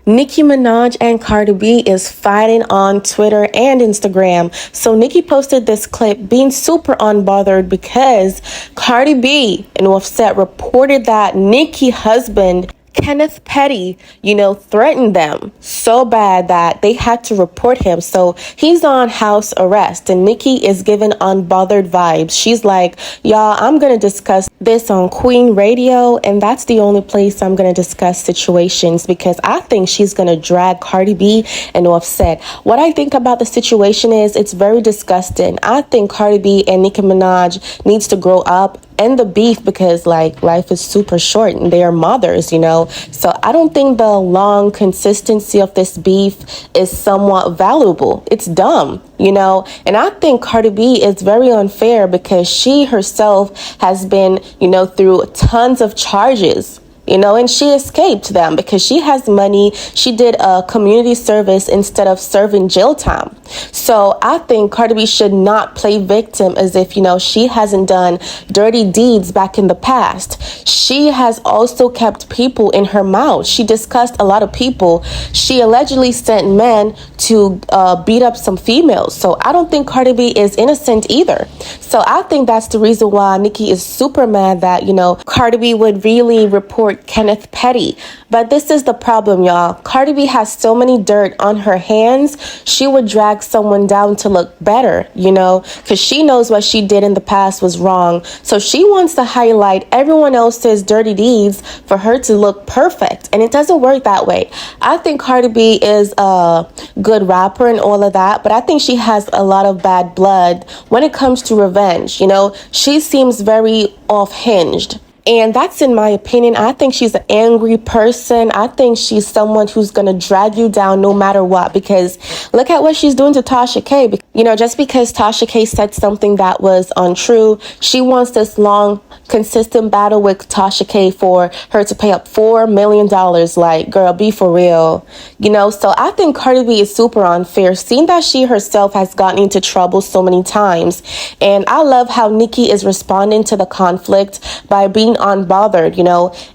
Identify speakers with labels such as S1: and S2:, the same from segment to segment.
S1: Nicki Minaj and Cardi B is fighting on Twitter and Instagram. So Nicki posted this clip being super unbothered because Cardi B and Offset reported that Nicki's husband Kenneth threatened them so bad that they had to report him. So he's on house arrest and Nicki is giving unbothered vibes. She's like, y'all, I'm going to discuss this on Queen Radio, and that's the only place I'm going to discuss situations because I think she's going to drag Cardi B and Offset. What I think about the situation is it's very disgusting. I think Cardi B and Nicki Minaj needs to grow up, end the beef, because life is super short and they are mothers, So I don't think the long consistency of this beef is somewhat valuable. It's dumb, And I think Cardi B is very unfair because she herself has been, through tons of charges. And she escaped them because she has money. She did a community service instead of serving jail time. So I think Cardi B should not play victim as if, she hasn't done dirty deeds back in the past. She has also kept people in her mouth. She discussed a lot of people. She allegedly sent men to beat up some females. So I don't think Cardi B is innocent either. So I think that's the reason why Nicki is super mad that, Cardi B would really report Kenneth Petty. But this is the problem, y'all. Cardi B has so many dirt on her hands. She would drag someone down to look better, because she knows what she did in the past was wrong. So she wants to highlight everyone else's dirty deeds for her to look perfect. And it doesn't work that way. I think Cardi B is a good rapper and all of that, but I think she has a lot of bad blood when it comes to revenge. She seems very off-hinged. And that's in my opinion. I think she's an angry person. I think she's someone who's going to drag you down no matter what, because look at what she's doing to Tasha K. Just because Tasha K said something that was untrue, she wants this long, consistent battle with Tasha K for her to pay up $4 million. Like, girl, be for real. So I think Cardi B is super unfair, seeing that she herself has gotten into trouble so many times. And I love how Nicki is responding to the conflict by being unbothered,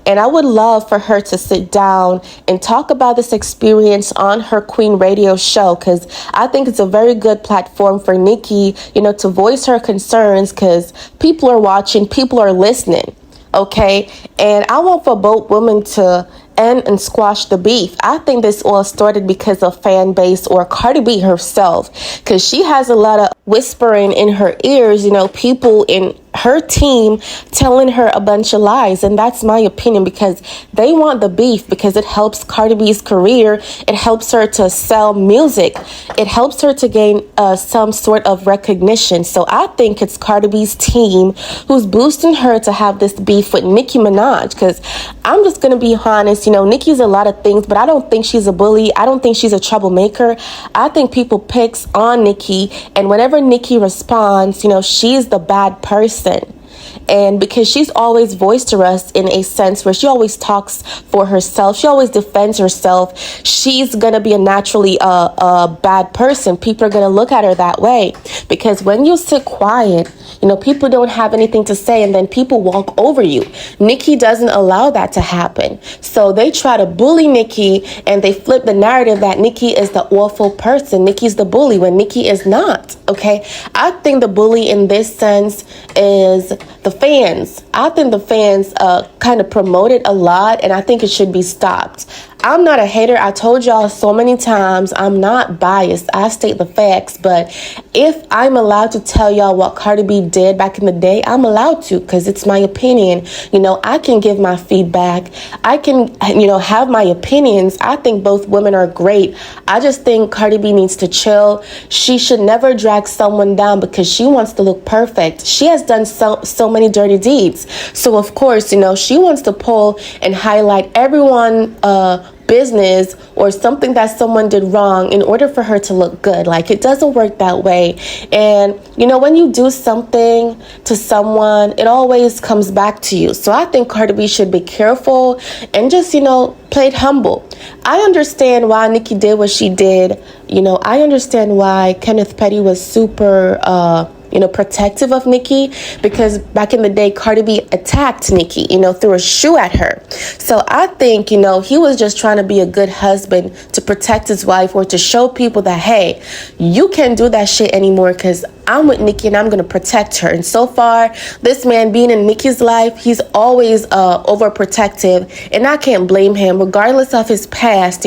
S1: and I would love for her to sit down and talk about this experience on her Queen Radio show, because I think it's a very good platform for Nicki, to voice her concerns, because people are watching, people are listening, okay? And I want for both women to end and squash the beef. I think this all started because of fan base or Cardi B herself, because she has a lot of whispering in her ears, people in her team telling her a bunch of lies. And that's my opinion, because they want the beef because it helps Cardi B's career. It helps her to sell music. It helps her to gain some sort of recognition. So I think it's Cardi B's team who's boosting her to have this beef with Nicki Minaj, because I'm just going to be honest, Nicki's a lot of things, but I don't think she's a bully. I don't think she's a troublemaker. I think people picks on Nicki, and whenever Nicki responds, she's the bad person. And because she's always voiced to us in a sense where she always talks for herself, she always defends herself, she's going to be a naturally a bad person. People are going to look at her that way, because when you sit quiet, people don't have anything to say, and then people walk over you. Nicki doesn't allow that to happen. So they try to bully Nicki, and they flip the narrative that Nicki is the awful person. Nicki's the bully when Nicki is not, okay? I think the bully in this sense is the fans. I think the fans kind of promote it a lot, and I think it should be stopped. I'm not a hater. I told y'all so many times I'm not biased. I state the facts. But if I'm allowed to tell y'all what Cardi B did back in the day, I'm allowed to, because it's my opinion. I can give my feedback. I can, have my opinions. I think both women are great. I just think Cardi B needs to chill. She should never drag someone down because she wants to look perfect. She has done so many dirty deeds. So, of course, she wants to pull and highlight everyone business or something that someone did wrong in order for her to look good. Like, it doesn't work that way. And when you do something to someone, it always comes back to you. So I think Cardi B should be careful and just play it humble. I understand why Nicki did what she did. I understand why Kenneth Petty was super protective of Nicki, because back in the day, Cardi B attacked Nicki, threw a shoe at her. So I think, he was just trying to be a good husband to protect his wife, or to show people that, hey, you can't do that shit anymore because I'm with Nicki and I'm going to protect her. And so far, this man being in Nicki's life, he's always overprotective, and I can't blame him regardless of his past.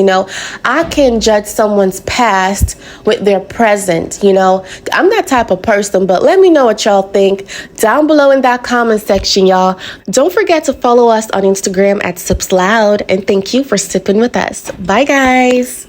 S1: I can judge someone's past with their present. I'm that type of person, but let me know what y'all think down below in that comment section, y'all. Don't forget to follow us on Instagram at SipsLoud, and thank you for sipping with us. Bye, guys.